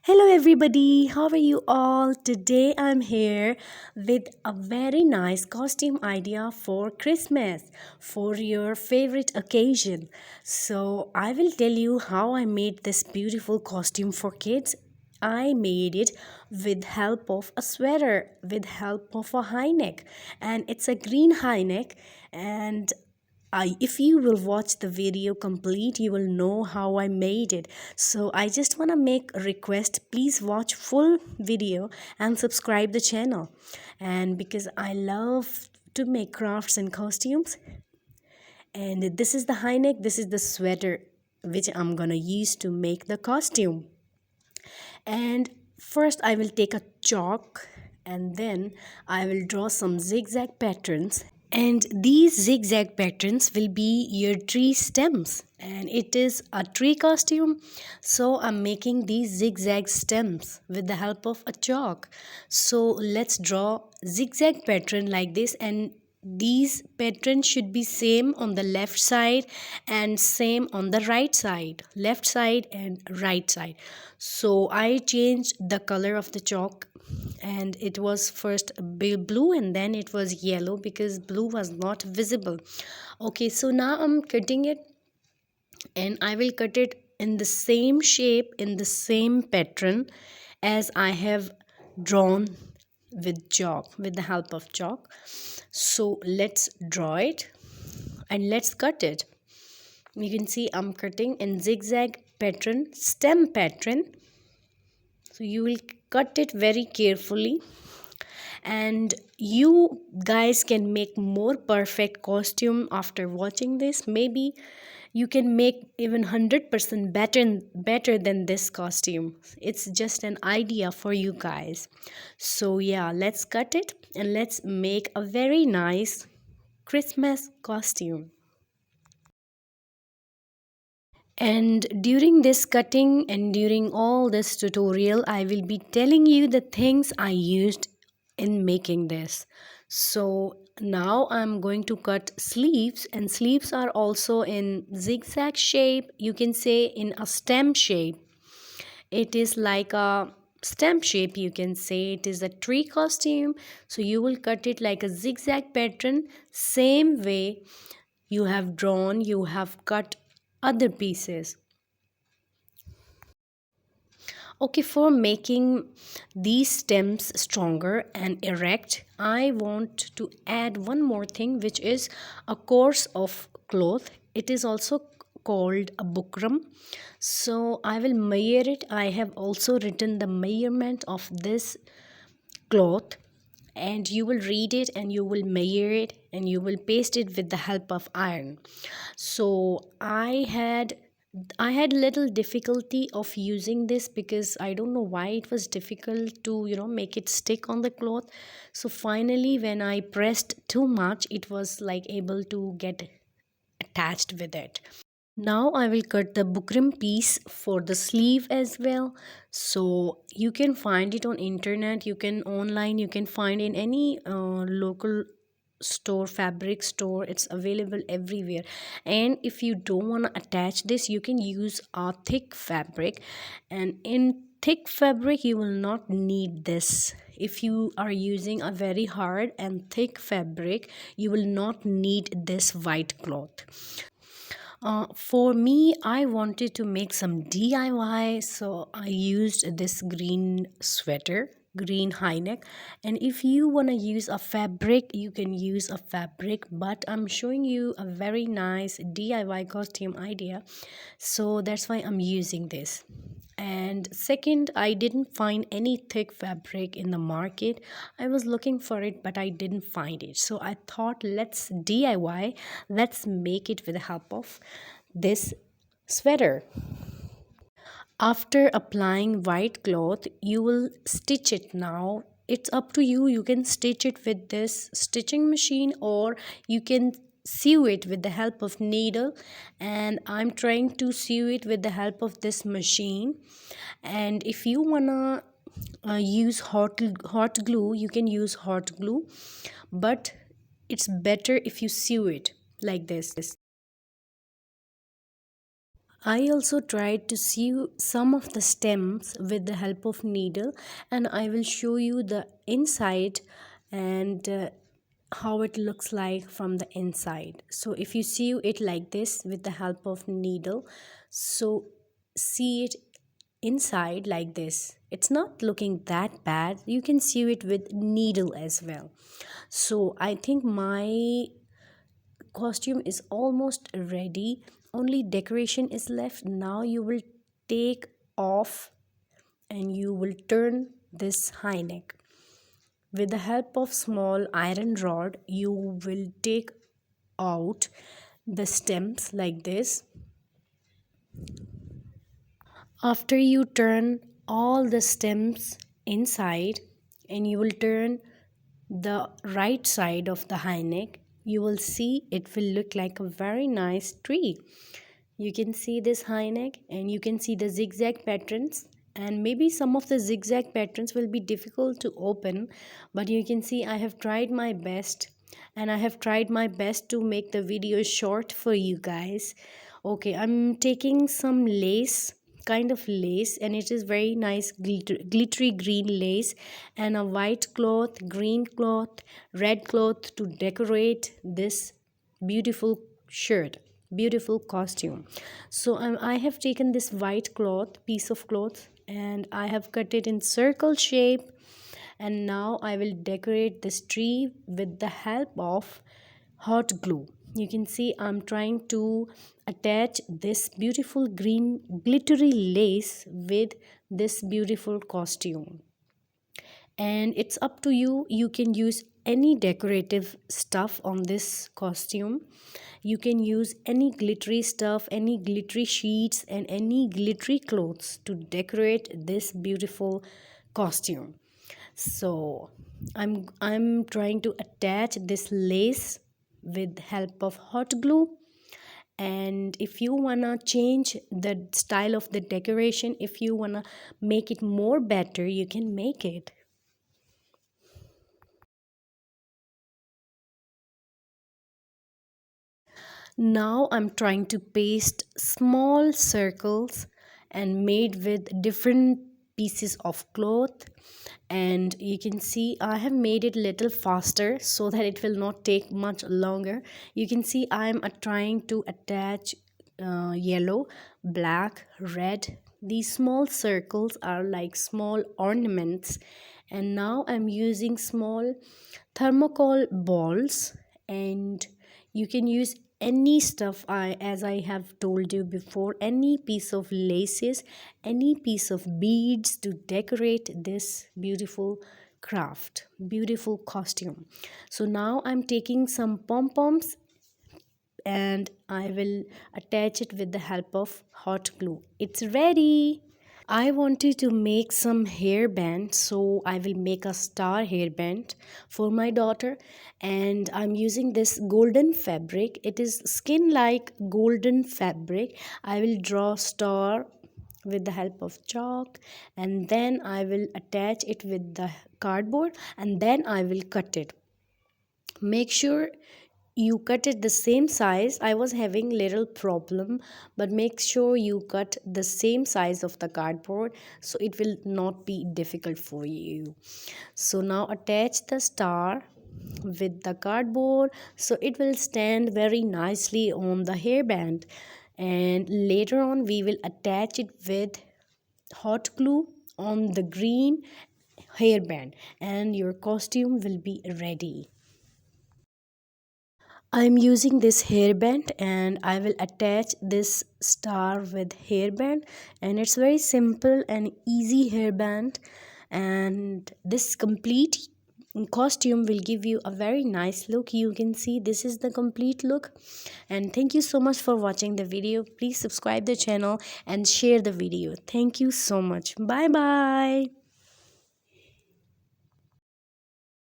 Hello, everybody. How are you all? Today I'm here with a very nice costume idea for Christmas for your favorite occasion. So, I will tell you how I made this beautiful costume for kids. I made it with help of a sweater, with help of a high neck, and it's a green high neck. And if you will watch the video complete, you will know how I made it. So I just want to make a request. Please watch full video and subscribe the channel. And because I love to make crafts and costumes, and this is the high neck, this is the sweater which I'm gonna use to make the costume. And first I will take a chalk and then I will draw some zigzag patterns, and these zigzag patterns will be your tree stems, and it is a tree costume, so I'm making these zigzag stems with the help of a chalk. So let's draw zigzag pattern like this, and these patterns should be same on the left side and same on the right side, left side and right side. So I changed the color of the chalk, and it was first blue and then it was yellow because blue was not visible. Okay, so now I'm cutting it, and I will cut it in the same shape, in the same pattern as I have drawn with chalk, with the help of chalk. So let's draw it and let's cut it. You can see I'm cutting in zigzag pattern, stem pattern. So you will cut it very carefully, and you guys can make more perfect costume after watching this. Maybe you can make even 100% better than this costume. It's just an idea for you guys. So yeah, let's cut it and let's make a very nice Christmas costume. And during this cutting and during all this tutorial, I will be telling you the things I used in making this. So now I'm going to cut sleeves, and sleeves are also in zigzag shape. You can say in a stem shape. It is like a stem shape, you can say. It is a tree costume. So you will cut it like a zigzag pattern, same way you have drawn, you have cut other pieces. Okay, for making these stems stronger and erect, I want to add one more thing, which is a coarse of cloth. It is also called a bukram. So I will measure it. I have also written the measurement of this cloth, and you will read it and you will measure it and you will paste it with the help of iron. So I had little difficulty of using this because I don't know why it was difficult to make it stick on the cloth. So finally when I pressed too much, it was like able to get attached with it. Now I will cut the Bukram piece for the sleeve as well. So you can find it on internet, you can online, you can find in any local store, fabric store. It's available everywhere. And if you don't want to attach this, you can use a thick fabric, and in thick fabric you will not need this. If you are using a very hard and thick fabric, you will not need this white cloth. For me, I wanted to make some DIY, so I used this green sweater, green high neck. And if you want to use a fabric, you can use a fabric, but I'm showing you a very nice DIY costume idea, so that's why I'm using this. And second, I didn't find any thick fabric in the market. I was looking for it, but I didn't find it. So I thought, let's DIY, let's make it with the help of this sweater. After applying white cloth, you will stitch it. Now it's up to you. You can stitch it with this stitching machine, or you can sew it with the help of needle, and I'm trying to sew it with the help of this machine. And if you wanna use hot glue, you can use hot glue, but it's better if you sew it like this. I also tried to sew some of the stems with the help of needle, and I will show you the inside and how it looks like from the inside. So if you sew it like this with the help of needle, so see it inside like this, it's not looking that bad. You can sew it with needle as well. So I think my costume is almost ready, only decoration is left. Now you will take off and you will turn this high neck with the help of small iron rod. You will take out the stems like this. After you turn all the stems inside and you will turn the right side of the high neck, you will see it will look like a very nice tree. You can see this high neck and you can see the zigzag patterns, and maybe some of the zigzag patterns will be difficult to open, but you can see I have tried my best, and I have tried my best to make the video short for you guys. Okay, I'm taking some lace, kind of lace, and it is very nice glittery green lace, and a white cloth, green cloth, red cloth to decorate this beautiful shirt, beautiful costume. So I have taken this white cloth, piece of cloth, and I have cut it in circle shape, and now I will decorate this tree with the help of hot glue. You can see I'm trying to attach this beautiful green glittery lace with this beautiful costume, and it's up to you. You can use any decorative stuff on this costume. You can use any glittery stuff, any glittery sheets, and any glittery clothes to decorate this beautiful costume. So I'm trying to attach this lace with help of hot glue. And if you wanna change the style of the decoration, if you wanna make it more better, you can make it. Now I'm trying to paste small circles and made with different pieces of cloth, and you can see I have made it little faster so that it will not take much longer. You can see I'm trying to attach yellow, black, red. These small circles are like small ornaments, and now I'm using small thermocol balls, and you can use any stuff. As I have told you before, any piece of laces, any piece of beads to decorate this beautiful craft, beautiful costume. So now I'm taking some pom poms and I will attach it with the help of hot glue. It's ready. I wanted to make some hairband, so I will make a star hairband for my daughter, and I'm using this golden fabric. It is skin like golden fabric. I will draw star with the help of chalk, and then I will attach it with the cardboard, and then I will cut it. Make sure you cut it the same size. I was having little problem, but make sure you cut the same size of the cardboard so it will not be difficult for you. So now attach the star with the cardboard so it will stand very nicely on the hairband, and later on we will attach it with hot glue on the green hairband, and your costume will be ready. I'm using this hairband and I will attach this star with hairband, and it's very simple and easy hairband, and this complete costume will give you a very nice look. You can see this is the complete look, and thank you so much for watching the video. Please subscribe the channel and share the video. Thank you so much. Bye bye.